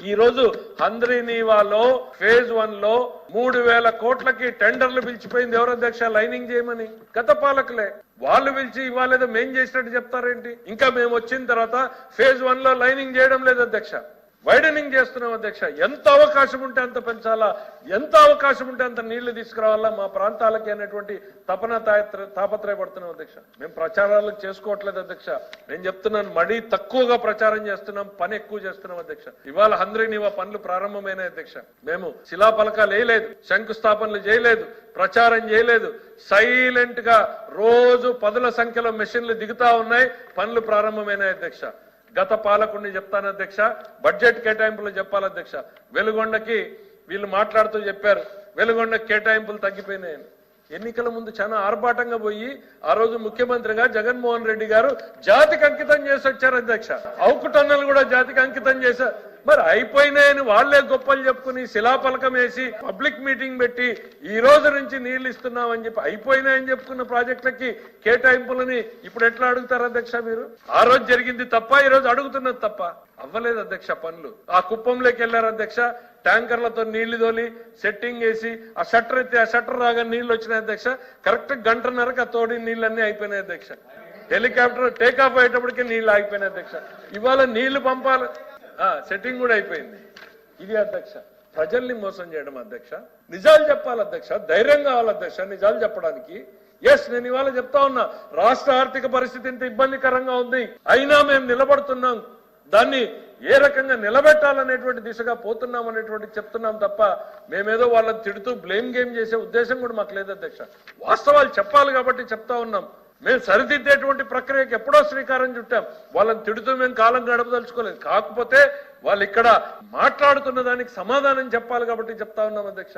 ఈ రోజు హంద్రీనీవాలో ఫేజ్ 1 లో 3000 కోట్లకి టెండర్లు పిలిచిపోయింది ఎవరు అధ్యక్ష లైనింగ్ చేయమని గత పాలకులే వాళ్ళు పిలిచి ఇవ్వాలేదో మేం చేసినట్టు చెప్తారేంటి ఇంకా మేము వచ్చిన తర్వాత ఫేజ్ 1 లో లైనింగ్ చేయడం లేదు అధ్యక్ష వైడనింగ్ చేస్తున్నాం అధ్యక్ష ఎంత అవకాశం ఉంటే అంత పెంచాలా ఎంత అవకాశం ఉంటే అంత నీళ్లు తీసుకురావాలా మా ప్రాంతాలకి అనేటువంటి తపన తాపత్రయపడుతున్నాం అధ్యక్ష మేము ప్రచారాలు చేసుకోవట్లేదు అధ్యక్ష నేను చెప్తున్నాను మరీ తక్కువగా ప్రచారం చేస్తున్నాం పని ఎక్కువ చేస్తున్నాం అధ్యక్ష ఇవాళ హంద్రీనీవా పనులు ప్రారంభమైన అధ్యక్ష మేము శిలాఫలకాలు వేయలేదు శంకుస్థాపనలు చేయలేదు ప్రచారం చేయలేదు సైలెంట్ గా రోజు పదుల సంఖ్యలో మెషిన్లు దిగుతా ఉన్నాయి పనులు ప్రారంభమైన అధ్యక్ష గత పాలకుడిని చెప్తాను అధ్యక్ష బడ్జెట్ కేటాయింపులు చెప్పాలి అధ్యక్ష వెలుగొండకి వీళ్ళు మాట్లాడుతూ చెప్పారు వెలుగొండ కేటాయింపులు తగ్గిపోయినాయని ఎన్నికల ముందు చాలా ఆర్భాటంగా పోయి ఆ రోజు ముఖ్యమంత్రిగా జగన్మోహన్ రెడ్డి గారు జాతికి అంకితం చేసి వచ్చారు అధ్యక్ష అవుకు టన్నులు కూడా జాతికి అంకితం చేశారు మరి అయిపోయినాయని వాళ్లే గొప్పలు చెప్పుకుని శిలాఫలకం వేసి పబ్లిక్ మీటింగ్ పెట్టి ఈ రోజు నుంచి నీళ్లు ఇస్తున్నామని చెప్పి అయిపోయినాయని చెప్పుకున్న ప్రాజెక్టులకి కేటాయింపులని ఇప్పుడు ఎట్లా అడుగుతారు అధ్యక్ష మీరు ఆ రోజు జరిగింది తప్ప ఈ రోజు అడుగుతున్నది తప్ప అవ్వలేదు అధ్యక్ష పనులు ఆ కుప్పంలోకి వెళ్లారు అధ్యక్ష ట్యాంకర్లతో నీళ్లు తోలి సెట్టింగ్ వేసి ఆ షట్టర్ ఎత్తి ఆ షట్టర్ రాగా నీళ్లు వచ్చినాయి అధ్యక్ష కరెక్ట్ గంటన్నరకు ఆ తోడి నీళ్ళన్నీ అయిపోయినాయి అధ్యక్ష హెలికాప్టర్ టేకాఫ్ అయ్యేటప్పటికే నీళ్లు ఆగిపోయినాయి అధ్యక్ష ఇవాళ నీళ్లు పంపాలి సెట్టింగ్ కూడా అయిపోయింది ఇది అధ్యక్ష ప్రజల్ని మోసం చేయడం అధ్యక్ష నిజాలు చెప్పాలి అధ్యక్ష ధైర్యం కావాలి అధ్యక్ష నిజాలు చెప్పడానికి ఎస్ నేను ఇవాళ చెప్తా ఉన్నా రాష్ట్ర ఆర్థిక పరిస్థితి ఇంత ఇబ్బందికరంగా ఉంది అయినా మేము నిలబడుతున్నాం దాన్ని ఏ రకంగా నిలబెట్టాలనేటువంటి దిశగా పోతున్నాం అనేటువంటి చెప్తున్నాం తప్ప మేమేదో వాళ్ళని తిడుతూ బ్లేమ్ గేమ్ చేసే ఉద్దేశం కూడా మాకు లేదు అధ్యక్ష వాస్తవాలు చెప్పాలి కాబట్టి చెప్తా ఉన్నాం మేము సరిదిద్దేటువంటి ప్రక్రియకి ఎప్పుడో శ్రీకారం చుట్టాం వాళ్ళని తిడుతూ మేము కాలం గడపదలుచుకోలేదు కాకపోతే వాళ్ళు ఇక్కడ మాట్లాడుతున్న దానికి సమాధానం చెప్పాలి కాబట్టి చెప్తా ఉన్నాం అధ్యక్ష